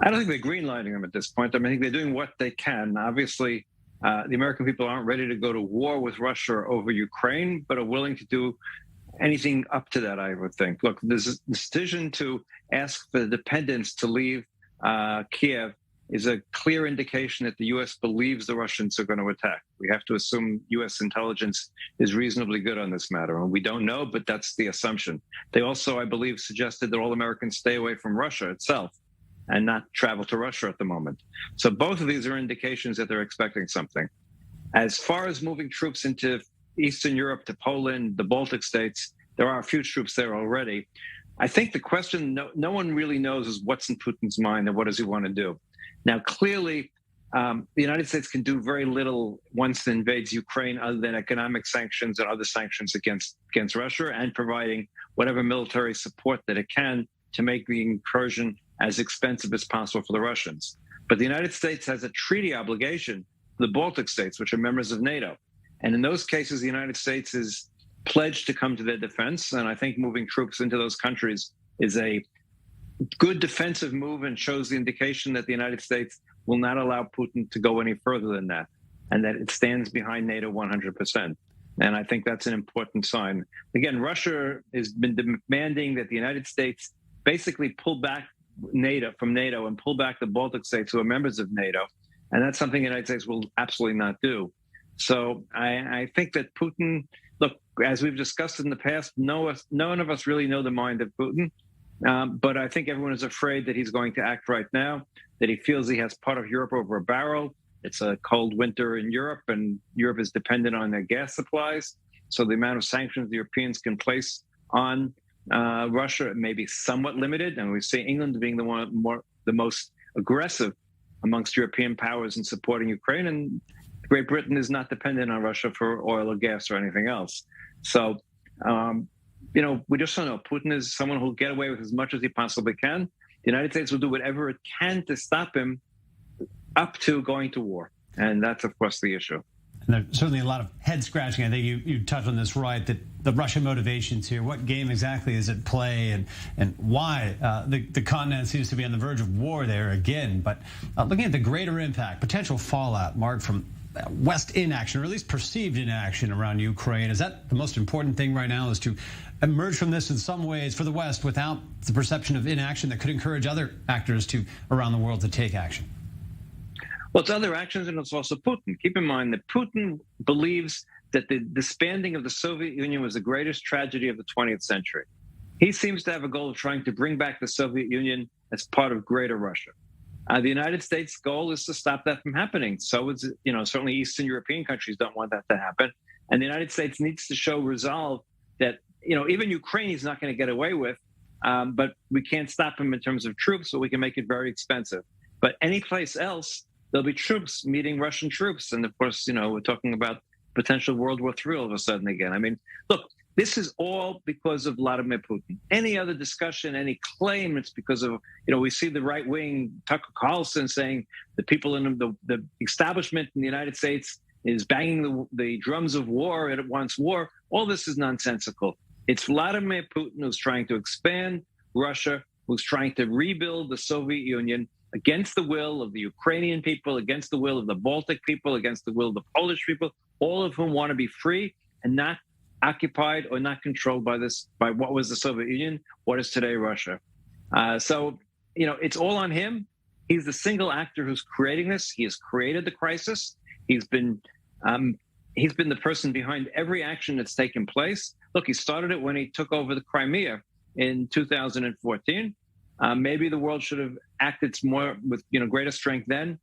I don't think they're greenlighting them at this point. I mean, I think they're doing what they can. Obviously, the American people aren't ready to go to war with Russia over Ukraine, but are willing to do anything up to that, I would think. Look, this decision to ask for the dependents to leave Kiev is a clear indication that the U.S. believes the Russians are going to attack. We have to assume U.S. intelligence is reasonably good on this matter. And we don't know, but that's the assumption. They also, I believe, suggested that all Americans stay away from Russia itself and not travel to Russia at the moment. So both of these are indications that they're expecting something. As far as moving troops into Eastern Europe, to Poland, the Baltic states, there are a few troops there already. I think the question no one really knows is what's in Putin's mind and what does he want to do. Now, clearly, the United States can do very little once it invades Ukraine other than economic sanctions and other sanctions against Russia and providing whatever military support that it can to make the incursion as expensive as possible for the Russians. But the United States has a treaty obligation to the Baltic states, which are members of NATO. And in those cases, the United States is pledged to come to their defense. And I think moving troops into those countries is a good defensive move and shows the indication that the United States will not allow Putin to go any further than that, and that it stands behind NATO 100%. And I think that's an important sign. Again, Russia has been demanding that the United States basically pull back from NATO and pull back the Baltic states who are members of NATO. And that's something the United States will absolutely not do. So I think that Putin, look, as we've discussed in the past, none of us really know the mind of Putin. But I think everyone is afraid that he's going to act right now, that he feels he has part of Europe over a barrel. It's a cold winter in Europe, and Europe is dependent on their gas supplies. So the amount of sanctions the Europeans can place on Russia may be somewhat limited. And we see England being the most aggressive amongst European powers in supporting Ukraine. And Great Britain is not dependent on Russia for oil or gas or anything else. So, we just don't know. Putin is someone who'll get away with as much as he possibly can. The United States will do whatever it can to stop him up to going to war. And that's, of course, the issue. And there's certainly a lot of head scratching. I think you touched on this right, that the Russian motivations here, what game exactly is at play and why the continent seems to be on the verge of war there again. But looking at the greater impact, potential fallout, Mark, from West inaction, or at least perceived inaction around Ukraine, is that the most important thing right now, is to emerge from this in some ways for the West without the perception of inaction that could encourage other actors around the world to take action? Well, it's other actions, and it's also Putin. Keep in mind that Putin believes that the disbanding of the Soviet Union was the greatest tragedy of the 20th century. He seems to have a goal of trying to bring back the Soviet Union as part of Greater Russia. The United States' goal is to stop that from happening. So it's, certainly Eastern European countries don't want that to happen. And the United States needs to show resolve that, even Ukraine he's not going to get away with, but we can't stop him in terms of troops, but we can make it very expensive. But any place else, there'll be troops meeting Russian troops. And of course, we're talking about potential World War III all of a sudden again. I mean, look, this is all because of Vladimir Putin. Any other discussion, any claim, it's because of, we see the right wing, Tucker Carlson, saying the people in the establishment in the United States is banging the drums of war and it wants war. All this is nonsensical. It's Vladimir Putin who's trying to expand Russia, who's trying to rebuild the Soviet Union against the will of the Ukrainian people, against the will of the Baltic people, against the will of the Polish people, all of whom want to be free and not occupied or not controlled by what was the Soviet Union, what is today Russia. So it's all on him. He's the single actor who's creating this. He has created the crisis. He's been the person behind every action that's taken place. Look, he started it when he took over the Crimea in 2014. Maybe the world should have acted more with greater strength then.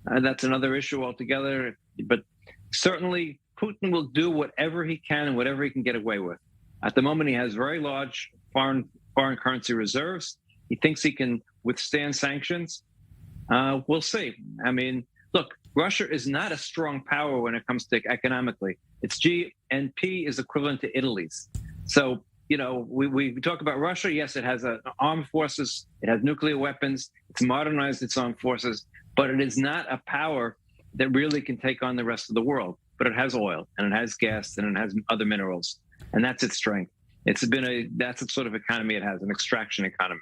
That's another issue altogether. But certainly Putin will do whatever he can and whatever he can get away with. At the moment, he has very large foreign currency reserves. He thinks he can withstand sanctions. We'll see. I mean, look, Russia is not a strong power when it comes to economically. Its GNP is equivalent to Italy's. So, we talk about Russia. Yes, it has armed forces. It has nuclear weapons. It's modernized its armed forces, but it is not a power that really can take on the rest of the world. But it has oil and it has gas and it has other minerals, and that's its strength. That's the sort of economy it has, an extraction economy.